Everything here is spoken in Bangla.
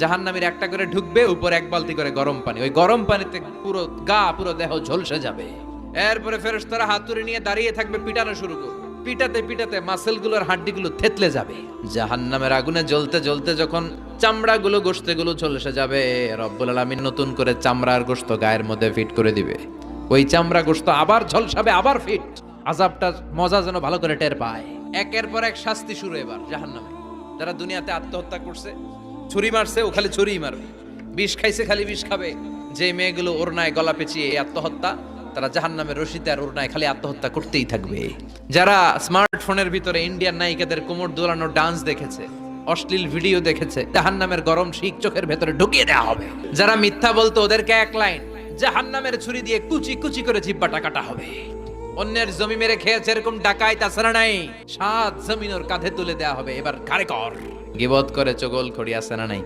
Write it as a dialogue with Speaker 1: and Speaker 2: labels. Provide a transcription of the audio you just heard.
Speaker 1: জাহান্নামীর একটা করে ঢুকবে, উপর এক বালতি করে গরম পানি, ওই গরম পানিতে পুরো গা পুরো দেহ ঝলসে যাবে। এরপরে ফেরেশতারা হাতুড়ি নিয়ে দাঁড়িয়ে থাকবে, পিটানো শুরু করবে। পিটাতে পিটাতে মাসেলগুলোর হাড্ডিগুলো থেতলে যাবে। জাহান্নামের আগুনে জ্বলতে জ্বলতে যখন চামড়াগুলো গোশতগুলো ঝলসে যাবে, রব্বুল আলামিন নতুন করে চামড়ার গোশত গায়ের মধ্যে ফিট করে দিবে। ওই চামড়া গোশত আবার ঝলসাবে, আবার ফিট। আযাবটার মজা যেন ভালো করে টের পায়। একের পর এক শাস্তি শুরু এবার জাহান্নামে। যারা দুনিয়াতে আত্মহত্যা করছে, ছুরি মারছে, ও খালি ছুরিই মারবে। বিষ খাইছে, খালি বিষ খাবে। যে মেয়েগুলো ওড়নায় গলা পেঁচিয়ে এই আত্মহত্যা, তারা জাহান্নামের রশিতে আর ওড়নায় খালি আত্মহত্যা করতেই থাকবে। যারা স্মার্টফোনের ভিতরে ইন্ডিয়ান নায়িকাদের কোমর দোলানো ডান্স দেখেছে, অশ্লীল ভিডিও দেখেছে, জাহান্নামের গরম শিক চোখের ভেতরে ঢুকিয়ে দেওয়া হবে। যারা মিথ্যা বলতো, ওদেরকে এক লাইন জাহান্নামের ছুরি দিয়ে কুচি কুচি করে জিহ্বাটা কাটা হবে। অন্যের জমি মেরে খেয়েছে এরকম ডাকাই তাছাড়া নাই, 7 জমিন ওর কাঁধে তুলে দেওয়া হবে। এবার কারে কর, গিবত করে চগল খড়ি আছে না নাই?